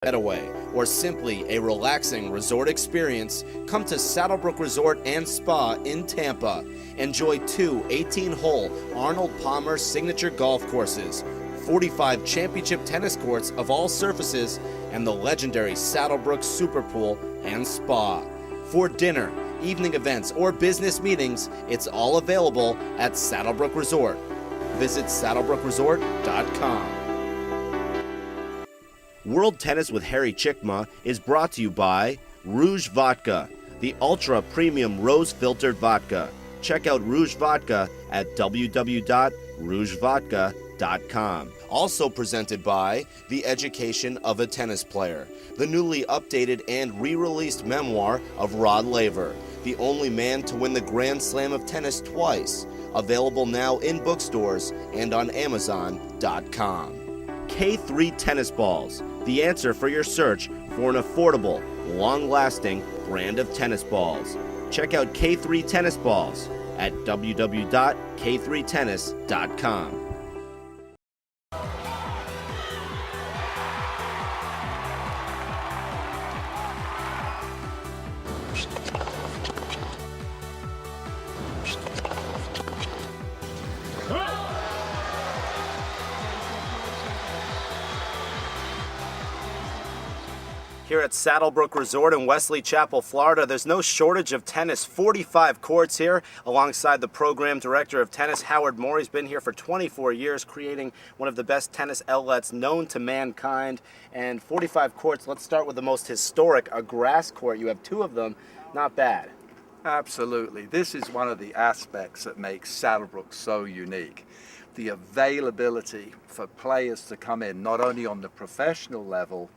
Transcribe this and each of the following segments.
getaway, or simply a relaxing resort experience, come to Saddlebrook Resort and Spa in Tampa. Enjoy two 18-hole Arnold Palmer signature golf courses, 45 championship tennis courts of all surfaces, and the legendary Saddlebrook Super Pool and Spa. For dinner, evening events, or business meetings, it's all available at Saddlebrook Resort. Visit saddlebrookresort.com. World Tennis with Harry Chickma is brought to you by Rouge Vodka, the ultra premium rose filtered vodka. Check out Rouge Vodka at www.rougevodka.com. Also presented by The Education of a Tennis Player, the newly updated and re-released memoir of Rod Laver, the only man to win the Grand Slam of tennis twice. Available now in bookstores and on Amazon.com. K3 Tennis Balls, the answer for your search for an affordable, long-lasting brand of tennis balls. Check out K3 Tennis Balls at www.k3tennis.com. Here at Saddlebrook Resort in Wesley Chapel, Florida, there's no shortage of tennis. 45 courts here, alongside the program director of tennis, Howard Moore. He's been here for 24 years, creating one of the best tennis outlets known to mankind. And 45 courts. Let's start with the most historic, a grass court. You have two of them. Not bad. Absolutely. This is one of the aspects that makes Saddlebrook so unique. The availability for players to come in, not only on the professional level,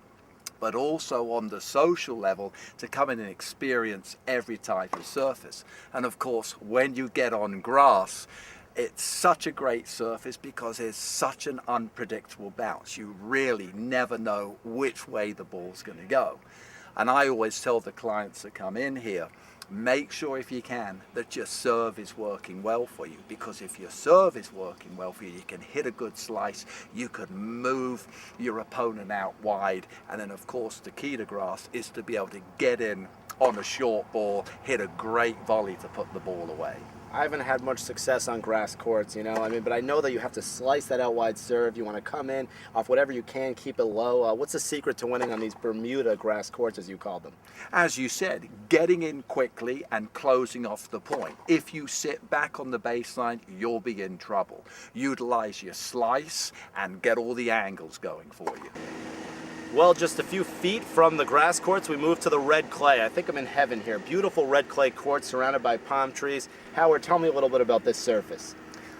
but also on the social level, to come in and experience every type of surface. And of course, when you get on grass, it's such a great surface because it's such an unpredictable bounce. You really never know which way the ball's going to go. And I always tell the clients that come in here, make sure if you can that your serve is working well for you, because if your serve is working well for you, you can hit a good slice, you can move your opponent out wide, and then of course the key to grass is to be able to get in on a short ball, hit a great volley to put the ball away. I haven't had much success on grass courts, but I know that you have to slice that out wide serve. You want to come in off whatever you can, keep it low. What's the secret to winning on these Bermuda grass courts, as you call them? As you said, getting in quickly and closing off the point. If you sit back on the baseline, you'll be in trouble. Utilize your slice and get all the angles going for you. Well, just a few feet from the grass courts, we move to the red clay. I think I'm in heaven here. Beautiful red clay court surrounded by palm trees. Howard, tell me a little bit about this surface.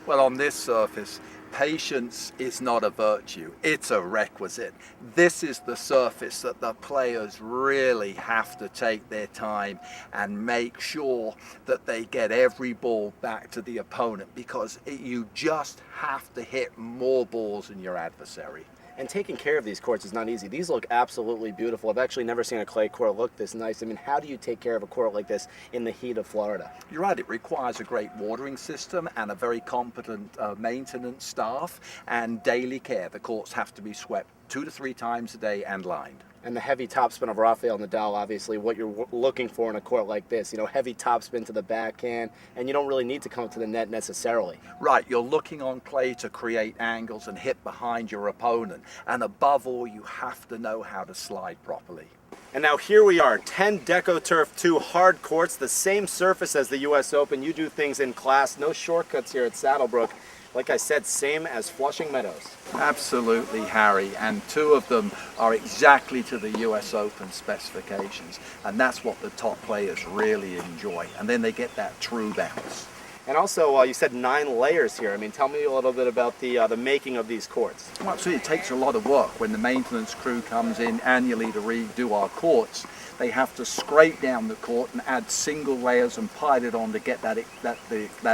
Well, on this surface, patience is not a virtue, it's a requisite. This is the surface that the players really have to take their time and make sure that they get every ball back to the opponent, because you just have to hit more balls than your adversary. And taking care of these courts is not easy. These look absolutely beautiful. I've actually never seen a clay court look this nice. How do you take care of a court like this in the heat of Florida? You're right, it requires a great watering system and a very competent maintenance staff and daily care. The courts have to be swept 2 to 3 times a day and lined. And the heavy topspin of Rafael Nadal, obviously what you're looking for in a court like this. Heavy topspin to the backhand, and you don't really need to come to the net necessarily. Right, you're looking on clay to create angles and hit behind your opponent. And above all, you have to know how to slide properly. And now here we are, 10 DecoTurf 2 hard courts, the same surface as the US Open. You do things in class, no shortcuts here at Saddlebrook. Like I said, same as Flushing Meadows. Absolutely, Harry, and 2 of them are exactly to the US Open specifications, and that's what the top players really enjoy, and then they get that true bounce. And also, you said 9 layers here. Tell me a little bit about the making of these courts. Well, absolutely, it takes a lot of work. When the maintenance crew comes in annually to redo our courts, they have to scrape down the court and add single layers and pile it on to get that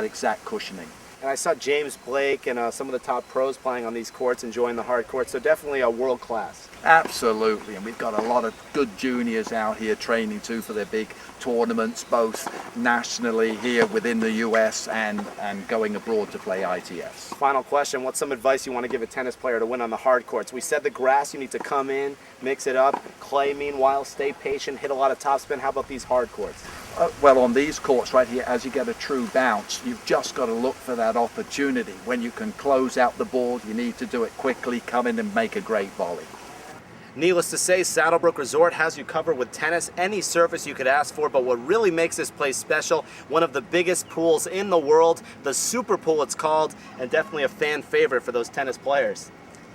exact cushioning. And I saw James Blake and some of the top pros playing on these courts, enjoying the hard courts, so definitely a world class. Absolutely, and we've got a lot of good juniors out here training too for their big tournaments, both nationally here within the US and going abroad to play ITFs. Final question, what's some advice you want to give a tennis player to win on the hard courts? We said the grass, you need to come in, mix it up. Clay, meanwhile, stay patient, hit a lot of topspin. How about these hard courts? Well, on these courts right here, as you get a true bounce, you've just got to look for that opportunity. When you can close out the ball, you need to do it quickly, come in and make a great volley. Needless to say, Saddlebrook Resort has you covered with tennis, any surface you could ask for, but what really makes this place special, one of the biggest pools in the world, the Super Pool it's called, and definitely a fan favorite for those tennis players.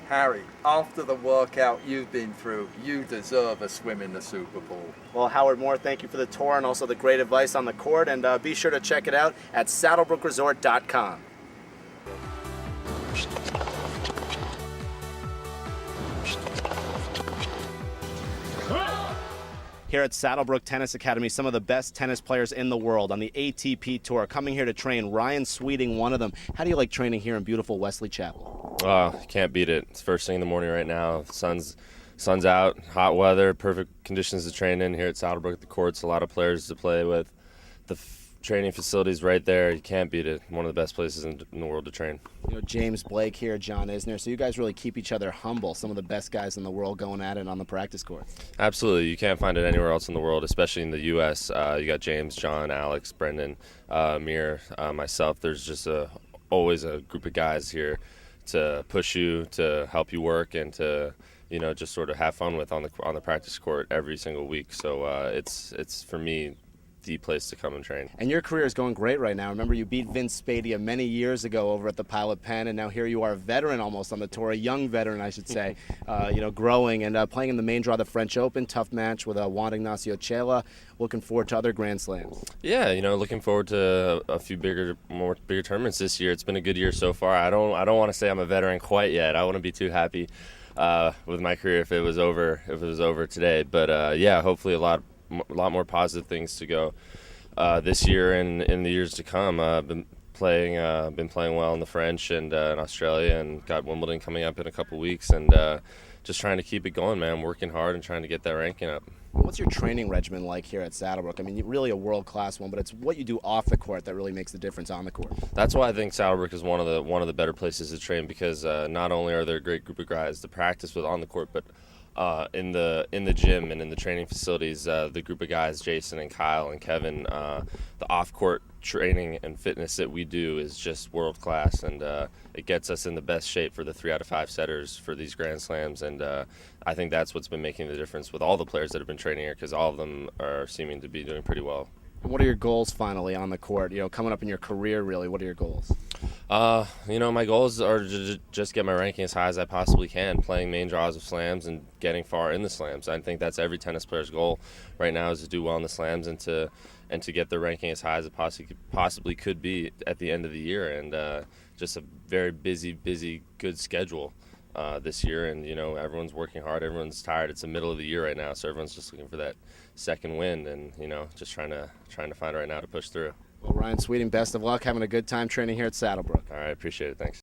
Harry, after the workout you've been through, you deserve a swim in the Super Pool. Well, Howard Moore, thank you for the tour and also the great advice on the court, and be sure to check it out at saddlebrookresort.com. Here at Saddlebrook Tennis Academy, some of the best tennis players in the world on the ATP Tour coming here to train. Ryan Sweeting, one of them. How do you like training here in beautiful Wesley Chapel? Can't beat it. It's first thing in the morning right now. Sun's out, hot weather, perfect conditions to train in here at Saddlebrook at the courts. A lot of players to play with. The training facilities right there. You can't beat it. One of the best places in the world to train. You know, James Blake here, John Isner. So you guys really keep each other humble. Some of the best guys in the world going at it on the practice court. Absolutely. You can't find it anywhere else in the world, especially in the U.S. You got James, John, Alex, Brendan, Amir, myself. There's just always a group of guys here to push you, to help you work, and to just sort of have fun with on the practice court every single week. So it's for me the place to come and train. And your career is going great right now. Remember, you beat Vince Spadia many years ago over at the Pilot Pen, and now here you are, a veteran almost on the tour, a young veteran, I should say, growing and playing in the main draw of the French Open. Tough match with Juan Ignacio Chela. Looking forward to other Grand Slams. Yeah, looking forward to a few bigger tournaments this year. It's been a good year so far. I don't want to say I'm a veteran quite yet. I wouldn't be too happy with my career if it was over today. But yeah, hopefully a lot more positive things to go this year and in the years to come. Been playing well in the French and in Australia, and got Wimbledon coming up in a couple weeks, and just trying to keep it going, man. Working hard and trying to get that ranking up. What's your training regimen like here at Saddlebrook? I mean, you're really a world-class one, but it's what you do off the court that really makes the difference on the court. That's why I think Saddlebrook is one of the better places to train, because not only are there a great group of guys to practice with on the court, but in the gym and in the training facilities, the group of guys, Jason and Kyle and Kevin, the off-court training and fitness that we do is just world class, and it gets us in the best shape for the 3 out of 5 setters for these Grand Slams. And I think that's what's been making the difference with all the players that have been training here, because all of them are seeming to be doing pretty well. What are your goals finally on the court? Coming up in your career, really, what are your goals? My goals are to just get my ranking as high as I possibly can, playing main draws of slams and getting far in the slams. I think that's every tennis player's goal right now, is to do well in the slams and to get their ranking as high as it possibly could be at the end of the year. And just a very busy, good schedule this year. And everyone's working hard, everyone's tired. It's the middle of the year right now, so everyone's just looking for that second wind, and just trying to find right now to push through. Well, Ryan Sweeting, best of luck, having a good time training here at Saddlebrook. All right, appreciate it. Thanks.